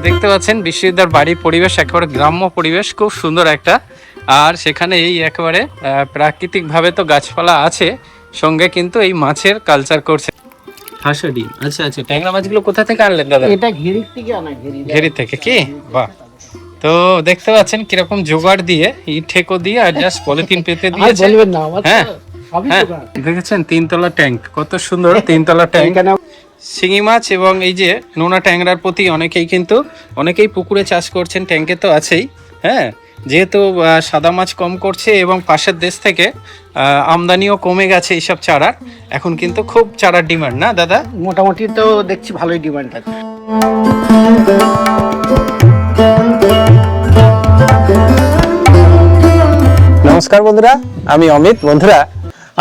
দেখতে পাচ্ছেন বিশ্ববিদ্যার বাড়ির পরিবেশ একেবারে গ্রাম্য পরিবেশ, খুব সুন্দর একটা। আর সেখানে এই একেবারে প্রাকৃতিক ভাবে তো গাছপালা আছে, সঙ্গে কিন্তু এই মাছের কালচার করছে। হাঁসডি, আচ্ছা আচ্ছা। ট্যাংরা মাছগুলো কোথা থেকে আনলেন দাদা? এটা ঘেরি থেকে আনা, ঘেরি থেকে। কি বাহ! তো দেখতে পাচ্ছেন কিরকম জোগাড় দিয়ে, ইট ঠেকো দিয়ে আর জাস্ট পলিথিন পেতে দিয়েছে। হ্যাঁ হ্যাঁ, দেখেছেন তিনতলা ট্যাঙ্ক, কত সুন্দর তিনতলা ট্যাঙ্ক। শিঙি মাছ এবং এই যে নোনা ট্যাংরার প্রতি অনেকেই পুকুরে চাষ করছেন, ট্যাঙ্কে তো আছেই। হ্যাঁ, যেহেতু সাদা মাছ কম করছে এবং পাশের দেশ থেকে আমদানিও কমে গেছে এইসব চারার, এখন কিন্তু খুব চারার ডিমান্ড, না দাদা? মোটামুটি তো দেখছি ভালোই ডিমান্ড আছে। নমস্কার বন্ধুরা, আমি অমিত। বন্ধুরা,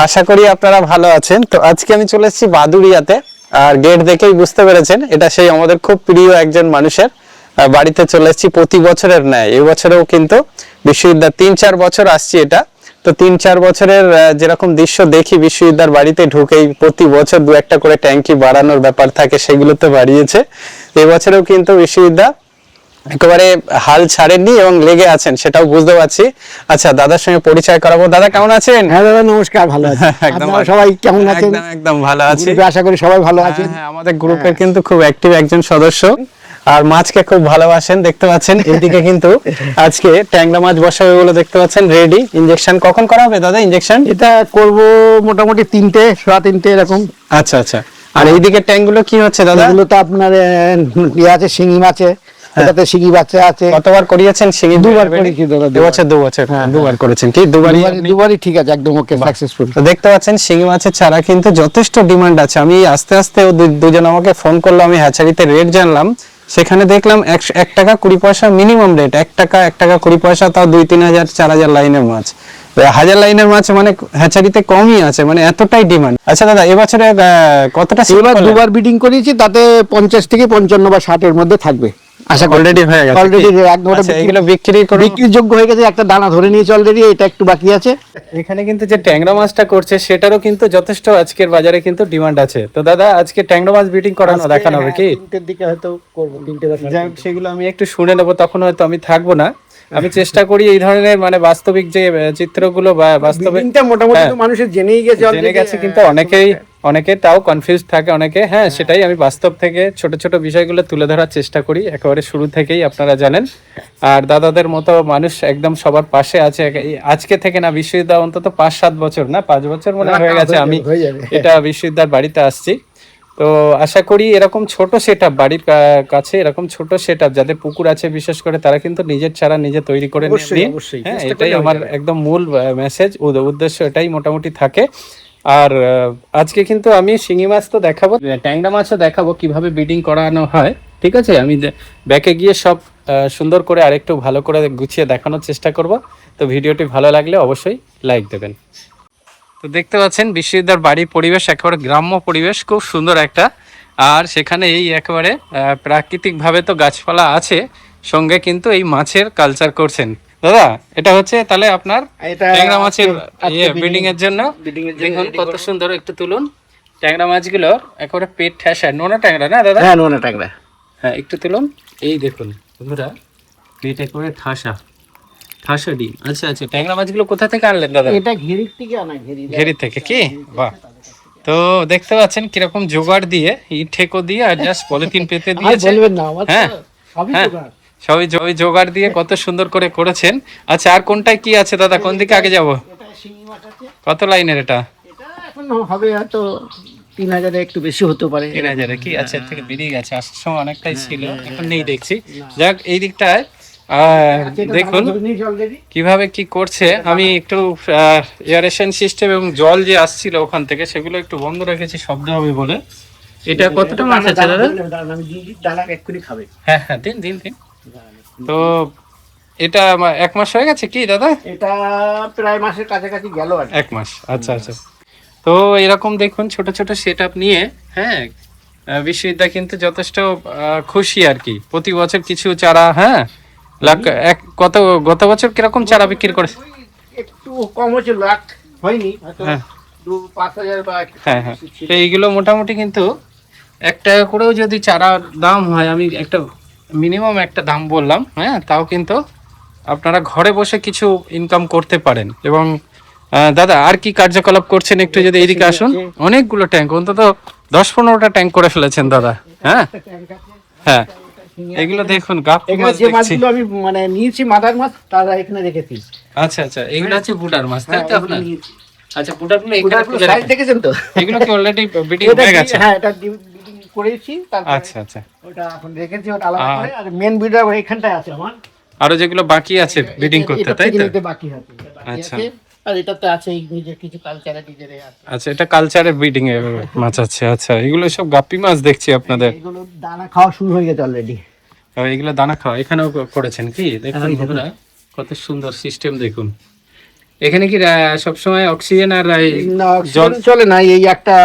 আশা করি আপনারা ভালো আছেন। তো আজকে আমি চলে এসেছি বাদুড়িয়াতে, আর গেট দেখেই বুঝতে পেরেছেন এটা সেই আমাদের খুব প্রিয় একজন মানুষের বাড়িতে চলে এসেছি। প্রতি বছরের ন্যায় এবছরেও কিন্তু বিশ্ববিদ্যার 3-4 বছর আসছি এটা। তো 3-4 বছরের যেরকম দৃশ্য দেখি বিশ্ববিদ্যার বাড়িতে ঢুকেই, প্রতি বছর 2-1টা করে ট্যাঙ্কি বাড়ানোর ব্যাপার থাকে, সেগুলো তো বাড়িয়েছে। এবছরেও কিন্তু বিশ্ববিদ্যা একেবারে হাল ছাড়েননি এবং লেগে আছেন, সেটাও বুঝতে পারছি। আচ্ছা, দাদার সঙ্গে পরিচয় করাবো। দাদা কেমন আছেন? হ্যাঁ দাদা, নমস্কার। ভালো আছি। আপনারা সবাই কেমন আছেন? একদম ভালো আছি, আশা করি সবাই ভালো আছেন। হ্যাঁ, আমাদের গ্রুপের কিন্তু খুব অ্যাক্টিভ একজন সদস্য, আর মাছকে খুব ভালোবাসেন। দেখতে পাচ্ছেন এইদিকে কিন্তু আজকে ট্যাংরা মাছ বসাবে বলে দেখতে পাচ্ছেন রেডি। ইনজেকশন কখন করা হবে দাদা? ইনজেকশন এটা করব মোটামুটি 3-3:30 এরকম। আচ্ছা আচ্ছা। আর এইদিকে ট্যাঙ্ক গুলো কি হচ্ছে দাদা? এগুলো তো আপনার ইয়ে আছে, শিঙি মাছে, এটাতে শিঙি বাচ্চা আছে। কতবার করিয়েছেন শিঙি? 2বার করেছি দাদা। 2 বছর দুবার করেছেন কি? দুবারই ঠিক আছে, একদম ওকে, সাকসেসফুল। তো দেখতে পাচ্ছেন শিঙি মাছের চারা কিন্তু যথেষ্ট ডিমান্ড আছে। আমি আস্তে আস্তে দুজন আমাকে ফোন করলো, আমি হ্যাচারিতে রেট জানলাম, সেখানে দেখলাম 1 টাকা 20 পয়সা মিনিমাম রেট। 1 টাকা 20 পয়সা, তাও 2-3 হাজার 4 হাজার লাইনের মাছ। 1000 লাইনের মাছ মানে হ্যাচারিতে কমই আছে, মানে এতটাই ডিমান্ড। আচ্ছা দাদা, এবছরে কতটা? এবার 2বার বিডিং করেছি, তাতে 50 থেকে 55 বা 60 এর মধ্যে থাকবে। আশা করি অলরেডি হয়ে গেছে। অলরেডি একদম এগুলো বিক্রির যোগ্য হয়ে গেছে। একটা দানা ধরে নিয়েছে অলরেডি, এটা একটু বাকি আছে। এখানে কিন্তু যে ট্যাংরা মাছটা করছে সেটারও কিন্তু যথেষ্ট আজকের বাজারে কিন্তু ডিমান্ড আছে। তো দাদা, আজকে ট্যাংরা মাছ বিটিং করানো দেখানো হবে কি? 3টের দিকে হয়তো করব, 3-10। সেগুলো আমি একটু শুনে নেবো, তখন হয়তো আমি থাকবো না। আমি চেষ্টা করি এই ধরনের মানে বাস্তবিক যে চিত্রগুলো বা বাস্তবে মোটামুটি তো মানুষের জেনে গেছে, কিন্তু অনেকে তাও কনফিউজ থাকে অনেকে। হ্যাঁ, সেটাই আমি বাস্তব থেকে ছোট ছোট বিষয়গুলো তুলে ধরার চেষ্টা করি একেবারে শুরু থেকেই, আপনারা জানেন। আর দাদাদের মতো মানুষ একদম সবার পাশে আছে। আজকে থেকে না, বিশ্ববিদ্যালয় অন্তত 5-7 বছর না 5 বছর মনে হয়ে গেছে আমি এটা বিশ্ববিদ্যালয়ের বাড়িতে আসছি। তো আশা করি এরকম ছোট সেটআপ, বাড়ির কাছে এরকম ছোট সেটআপ যাদের পুকুর আছে বিশেষ করে, তারা কিন্তু নিজের চারা নিজে তৈরি করে নিন। হ্যাঁ, এটাই আমার একদম মূল মেসেজ, উদ্দেশ্য এটাই মোটামুটি থাকে। আর আজকে কিন্তু আমি শিঙি মাছ তো দেখাবো, ট্যাংরা মাছও দেখাবো কিভাবে ব্রিডিং করানো হয়। ঠিক আছে, আমি ব্যাকে গিয়ে সব সুন্দর করে আরেকটু ভালো করে গুছিয়ে দেখানোর চেষ্টা করব। তো ভিডিওটি ভালো লাগলে অবশ্যই লাইক দেবেন। তো দেখতে পাচ্ছেন বিশ্ববিদ্যার বাড়ির পরিবেশ একেবারে গ্রাম্য পরিবেশ, খুব সুন্দর একটা। আর সেখানে এই একেবারে প্রাকৃতিক ভাবে তো গাছপালা আছে, সঙ্গে কিন্তু এই মাছের কালচার করছেন। দাদা, এটা হচ্ছে তাহলে আপনার ট্যাংরা মাছের ব্রিডিং এর জন্য। দেখুন কত সুন্দর, একটু তুলুন। ট্যাংরা মাছগুলো একেবারে পেট ঠেসা, নোনা ট্যাংরা না দাদা? হ্যাঁ, নোনা ট্যাংরা। হ্যাঁ, একটু তুলুন। এই দেখুন বন্ধুরা, পেট একেবারে ঠাসা ডিম। আচ্ছা আচ্ছা। ট্যাংরা মাছগুলো কোথা থেকে আনলেন দাদা? এটা ঘেরি থেকে আনা, ঘেরি থেকে। কি বাহ! তো দেখতে পাচ্ছেন কিরকম জোগাড় দিয়ে, ইট ঠেকো দিয়ে আর জাস্ট পলিথিন পেতে দিয়েছে। হ্যাঁ হ্যাঁ, সবই জোগাড় দিয়ে কত সুন্দর করে করেছেন। আচ্ছা, আর কোনটায় কি আছে দাদা? কোন দিকে আগে যাবো? কত লাইনের এটা? এখন হবে হয়তো 3000, একটু বেশি হতে পারে। 3000 কি? আচ্ছা, এর থেকে বেরিয়ে গেছে, আসার সময় অনেকটাই ছিল, এখন নেই দেখছি। যাক, এই দিকটায় দেখুন কিভাবে কি করছে। আমি একটু এয়ারেশন সিস্টেম এবং জল যে আসছিল ওখান থেকে সেগুলো একটু বন্ধ রেখেছি, শব্দ হবে বলে। এটা কতটা মাছ আছে দাদা? হ্যাঁ হ্যাঁ, দিন। তো এটা 1 মাস হয়ে গেছে কি দাদা? এটা প্রায় মাসের কাছাকাছি গেল আর 1 মাস। আচ্ছা আচ্ছা। তো এরকম দেখুন ছোট ছোট সেট আপ নিয়ে, হ্যাঁ, বিশ্ববিদ্যালয় কিন্তু যথেষ্ট খুশি আর কি। প্রতি বছর কিছু চারা, হ্যাঁ, গত বছর কিরকম চারা বিক্রি করে? একটু কম হচ্ছে, লাখ হয়নি, হয়তো 5,000 বা হ্যাঁ হ্যাঁ, তো এইগুলো মোটামুটি কিন্তু 1 টাকা করেও যদি চারার দাম হয়, আমি একটা মিনিমাম একটা দাম বললাম, হ্যাঁ, তাও কিন্তু আপনারা ঘরে বসে কিছু ইনকাম করতে পারেন। এবং দাদা আর কি কার্যকলাপ করছেন একটু যদি এইদিকে আসুন। অনেকগুলো ট্যাঙ্ক, অন্তত 10-15টা ট্যাঙ্ক করে ফেলেছেন দাদা। হ্যাঁ হ্যাঁ, এগুলো দেখুন গাপ্পি মাছ যে দেখছি। মাছগুলো আমি মানে নিয়েছি মাদার মাছ, তারা এখানে রেখেছি। আচ্ছা আচ্ছা, এগুলো হচ্ছে বুটার মাছ তাই তো আপনার? আচ্ছা, বুটারগুলো এখানে ওটাগুলো তুলে সাইজ রাখেন। দেখেছেন তো? এগুলো কি অলরেডি বিডিং এটা হয়ে গেছে? হ্যাঁ, এটা ব্রিডিং করেছি, তারপরে আচ্ছা আচ্ছা, ওটা এখন রেখেছি, ওটা আলাদা করে। আর মেন ব্রিডার এখানটায় আছে আমার, আরো যেগুলো বাকি আছে বিডিং করতে, এটা তাই থেকে তো? নিতে বাকি আছে, এটা বাকি আচ্ছা। আছে। আর এটাতে আছে নিজের কিছু কালচারে নিজের আছে। আচ্ছা, এটা কালচারের ব্রিডিং এর মাছ আছে। আচ্ছা, এগুলো সব গাপ্পি মাছ দেখছি আপনাদের। এগুলো দানা খাওয়া শুরু হয়ে গেছে অলরেডি। এগুলো দানা খাওয়া এখানেও করেছেন কি? দেখুন হ্যাঁ, বন্ধুরা, কত সুন্দর সিস্টেম দেখুন। এখানে কি সবসময় অক্সিজেন আর এই না, জল? চলে না, এই একটা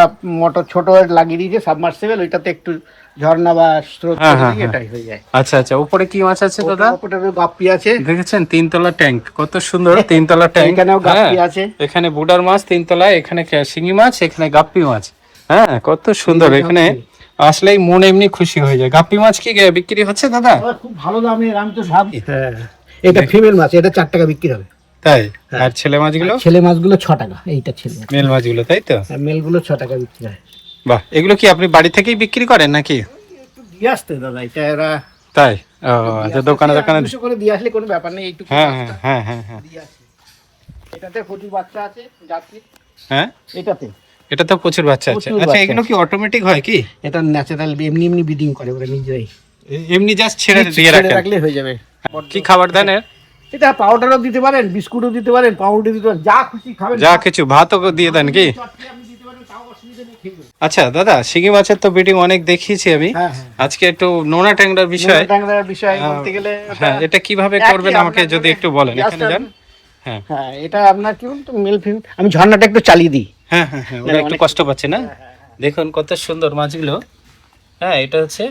মোটর ছোট লাগিয়ে দিয়েছে সাবমার্সিবল, ওইটাতে একটু ঝর্ণা বা স্রোত হ্যাঁ, চলে হ্যাঁ, গিয়ে হ্যাঁ। এটাই হয়ে যায়। আচ্ছা আচ্ছা, উপরে কি মাছ আছে দাদা? ওটার গাপ্পি আছে, দেখেছেন 3 তলা ট্যাঙ্ক, কত সুন্দর 3 তলা ট্যাঙ্ক। এখানেও গাপ্পি আছে। এখানে বুডার মাছ 3 তলায়, এখানে শিঙি মাছ, এখানে গাপ্পি মাছ। হ্যাঁ, কত সুন্দর। এখানে আসলেই মন এমনি খুশি হয়ে যায়। গাপ্পি মাছ কি বিক্রি হচ্ছে দাদা? আবার খুব ভালো দামে, আমি তো ভাবি। হ্যাঁ, এটা ফিমেল মাছ, এটা 4 টাকা বিক্রি হবে। তাই? আর ছেলে মাছগুলো? ছেলে মাছগুলো 6 টাকা, এইটা ছেলে মাছ। মেল মাছগুলো, তাই তো? আর মেলগুলো 6 টাকা বিক্রি হয়। বাহ, এগুলো কি আপনি বাড়ি থেকেই বিক্রি করেন নাকি? একটু দিয়ে আসতে দাদা, এটা এরা তাই? ও আচ্ছা, দোকানে দোকানে। 200 করে দিয়ে আসলে কোনো ব্যাপার নেই, একটু হ্যাঁ হ্যাঁ হ্যাঁ হ্যাঁ হ্যাঁ দিয়ে আসি। এটাতে প্রচুর বাচ্চা আছে জাতি, হ্যাঁ, এটাতে এটা তো প্রচুর বাচ্চা আছে। প্রচুর আচ্ছা, বাচ্চা এগুলো কি অটোমেটিক হয় কি? এটা ন্যাচারাল এমনি এমনি ব্রিডিং করে ওরা নিজেরাই, এমনি জাস্ট ছেড়ে দিয়ে ছেড়ে রাখেন? রাখলে হয়ে যাবে। কি খাবার দেন এর? এটা পাউডারও দিতে পারেন, বিস্কুটও দিতে পারেন, পাউরুটি দিতে পারেন, যা খুশি খাবেন। যা কিছু, ভাতও দিয়ে দেন কি? চটকে আপনি দিতে পারেন, তাও অসুবিধা নেই, খেয়ে নেবেন। আচ্ছা দাদা, শিঙি মাছের তো ব্রিডিং অনেক দেখিয়েছি আমি। হ্যাঁ, হ্যাঁ। আজকে একটু নোনা ট্যাংরার বিষয়। ট্যাংরার বিষয় বলতে গেলে হ্যাঁ, এটা কিভাবে একই করবেন আমাকে আপনার যদি একটু বলেন। just এখানে যান। হ্যাঁ হ্যাঁ, এটা আপনার কি বলতো মেল ফিমেল। আমি ঝর্ণাটা একটু চালিয়ে দিই। হ্যাঁ হ্যাঁ হ্যাঁ, ওরা একটু কষ্ট পাচ্ছে না? দেখুন কত সুন্দর মাছগুলো। হ্যাঁ, এটা হচ্ছে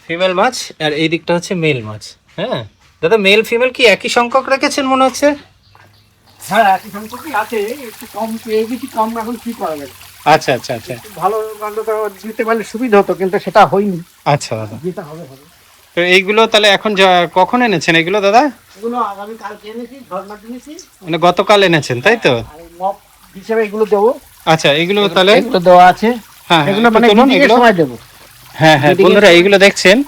ফিমেল মাছ আর এই দিকটা হচ্ছে মেল মাছ। হ্যাঁ দাদা, মেল ফিমেল কি একই সংখ্যক রেখেছেন মনে হচ্ছে? হ্যাঁ, একই সংখ্যকই আছে, একটু কম পেয়ে বেশি কম, এখন কি করা যাবে। আচ্ছা আচ্ছা আচ্ছা ভালো অন্তত দিতে পারলে সুবিধা হতো, কিন্তু সেটা হয়নি। আচ্ছা দাদা, যেটা হবে হবে। তো এইগুলো তাহলে এখন কখন এনেছেন এগুলো দাদা? এগুলো আগামী কালকে এনেছি, ঝর্ণা কিনেছি, মানে গতকাল এনেছেন তাই তো? আর মপ হিসেবে এগুলো দেবো। আচ্ছা, এগুলো তাহলে এগুলো দেওয়া আছে, হ্যাঁ এগুলো একটু মানে তুলুন breeding এর এগুলো। সময় দেবো। হ্যাঁ হ্যাঁ breeding এর বন্ধুরা, সময়- এইগুলো দেখছেন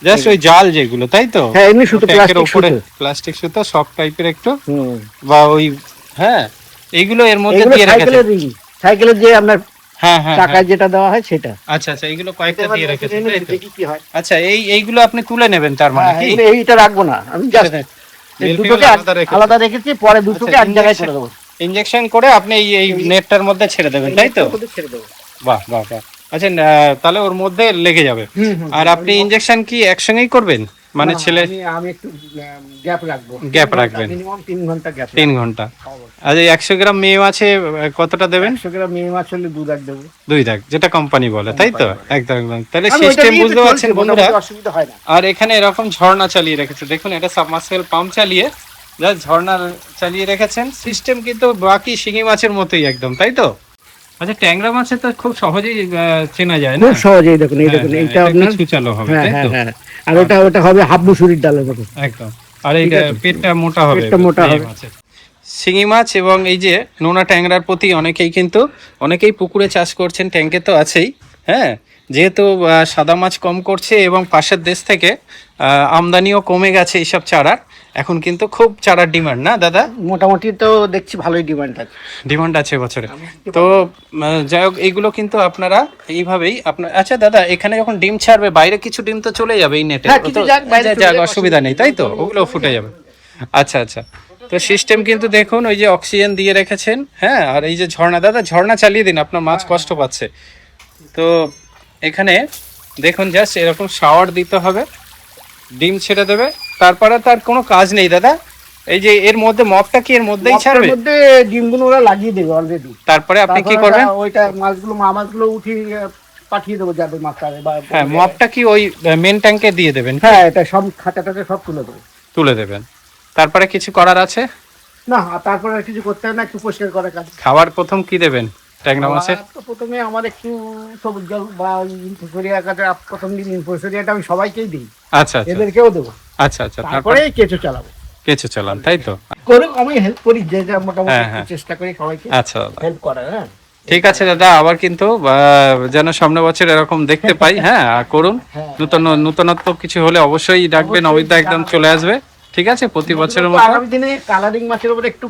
জাস্ট ওই জাল যেগুলো, তাই তো? হ্যাঁ, এমনি সুতো, ট্যাঙ্কের প্লাস্টিক উপরে সুতো। প্লাস্টিক সুতো সফট টাইপের একটু, হুম, বা ওই, হ্যাঁ এইগুলো এর মধ্যে এগুলো দিয়ে রেখেছেন? সাইকেলের রিং, সাইকেলের যে আপনার হ্যাঁ হ্যাঁ হ্যাঁ। টাকায় যেটা দেওয়া হয় সেটা। আচ্ছা আচ্ছা, এইগুলো কয়েকটা দিয়ে রেখেছেন তাই তো? দেখি কি হয়। আচ্ছা, এইগুলো আপনি তুলে নেবেন তার মানে হ্যাঁ, কি? এগুলো এইটা রাখবো না, আমি জাস্ট Male দুটোকে female আলাদা রেখেছেন? আলাদা রেখেছি, পরে দুটোকে আচ্ছা, এক জায়গায় করে দেবো। ইনজেকশন করে আপনি এই নেটটার মধ্যে ছেড়ে দেবেন তাই তো? ওদের ছেড়ে দেবো। বাহ বাহ বাহ। আচ্ছা, তাহলে ওর মধ্যে লেগে যাবে। আর আপনি ইনজেকশন কি একসঙ্গেই করবেন? মানে না, ছেলে আমি একটু গ্যাপ রাখবো, Gap রাখবেন। মিনিমাম 3 ঘন্টা গ্যাপ। 3 ঘন্টা। আর এই 100 গ্রাম মেয়ে মাছে কতটা দেবেন? 100 গ্রাম মেয়ে মাছ হলে 2 দাগ দেবো। 2 দাগ, যেটা কোম্পানি বলে তাই তো? একদম একদম। তাহলে আমি ওইটা সিস্টেম দিয়েই তো বুঝতে পারছেন চলছে, বন্ধুরা। মোটামুটি অসুবিধা হয় না। আর এখানে এরকম ঝর্ণা চালিয়ে রেখেছে, দেখুন এটা সাবমার্সিবল পাম্প চালিয়ে জাস্ট ঝর্ণা চালিয়ে রেখেছেন। সিস্টেম কিন্তু বাকি শিঙি মাছের মতোই একদম, তাই তো? আচ্ছা, ট্যাংরা মাছে তো খুব সহজেই চেনা যায় না? খুব সহজেই দেখুন, এই হ্যাঁ, দেখুন, হ্যাঁ, এইটা এটা আপনার, কিছু চালু হবে হ্যাঁ তাই হ্যাঁ তো? হ্যাঁ, আর ওটা হবে হাফ মুসুরির ডালের মতো। একদম। আর এইটা পেটটা মোটা হবে, পেটটা মোটা এই হবে। মাছের। শিঙি মাছ এবং এই যে নোনা ট্যাংরার প্রতি অনেকেই পুকুরে চাষ করছেন, ট্যাঙ্কে তো আছেই। হ্যাঁ, যেহেতু সাদা মাছ কম করছে এবং পাশের দেশ থেকে আমদানিও কমে গেছে এইসব চারার, এখন কিন্তু খুব চারার ডিমান্ড, না দাদা? মোটামুটি তো দেখছি ভালোই ডিমান্ড আছে। ডিমান্ড আছে বছরে। তো যাই হোক, এইগুলো কিন্তু আপনারা এইভাবেই আপনার। আচ্ছা দাদা, এখানে যখন ডিম ছাড়বে বাইরে কিছু ডিম তো চলে যাবে এই নেটে? হ্যাঁ, কিছু যাক, বাইরে চলে যাক, যাক, অসুবিধা নেই তাই তো? ওগুলো ফুটে যাবে। আচ্ছা আচ্ছা, তো সিস্টেম কিন্তু দেখুন, ওই যে অক্সিজেন দিয়ে রেখেছেন। হ্যাঁ, আর এই যে ঝর্ণা, দাদা ঝর্ণা চালিয়ে দিন, আপনার মাছ কষ্ট পাচ্ছে। তো এখানে দেখুন জাস্ট এরকম শাওয়ার দিতে হবে, ডিম ছেড়ে দেবে, তারপরে তার কোনো কাজ নেই দাদা। এই যে এর মধ্যে মপটা কি এর মধ্যেই ছাড়বে? এর মধ্যে ডিমগুলো ওরা লাগিয়ে দেবে অলরেডি। তারপরে আপনি কি করবেন? ওইটা মাছগুলো উঠিয়ে পাঠিয়ে দেবো যাদের মাছ আছে, বা হ্যাঁ, মপটা কি ওই মেন ট্যাঙ্কে দিয়ে দেবেন? হ্যাঁ, এটা সব খাঁচা টাচা সব তুলে দেবো। তুলে দেবেন। তারপরে কিছু করার আছে? না তারপরে আর কিছু করতে হবে না, একটু পরিষ্কার করার কাজ। খাবার প্রথম কি দেবেন ট্যাংরা মাছের? তো প্রথমে আমার একটু সবুজ জল বা ইনফোসরিয়া কাছে প্রথম দিন ইনফোসরিয়াটা আমি সবাইকেই দিই, আচ্ছা আচ্ছা এদেরকেও দেবো, আচ্ছা আচ্ছা, তারপরে তারপরে কেঁচো চালাবো। কেঁচো চালান, তাই তো? করুক, আমি হেল্প করি, যে যা মোটামুটি হ্যাঁ, একটু হ্যাঁ। চেষ্টা করি সবাইকে আচ্ছা দাদা, হেল্প করার। হ্যাঁ ঠিক আছে দাদা, আবার কিন্তু যেন সামনে বছর এরকম দেখতে পাই। হ্যাঁ, আর করুন, হ্যাঁ। নূতনত্ব কিছু হলে অবশ্যই ডাকবেন, অবশ্যই অমিত দা একদম চলে আসবে। ঠিক আছে, প্রতি বছরের মতো আগামী দিনে কালারিং মাছের উপরে একটু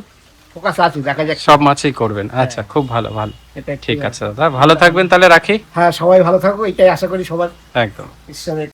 ফোকাস আছে, দেখা যাক। সব মাছই করবেন। আচ্ছা, খুব ভালো ভালো, এটা একটু- ঠিক আছে দাদা, ভালো থাকবেন তাহলে, রাখি। হ্যাঁ, সবাই ভালো থাকো, এটাই আশা করি সবার একদম। ঈশ্বরের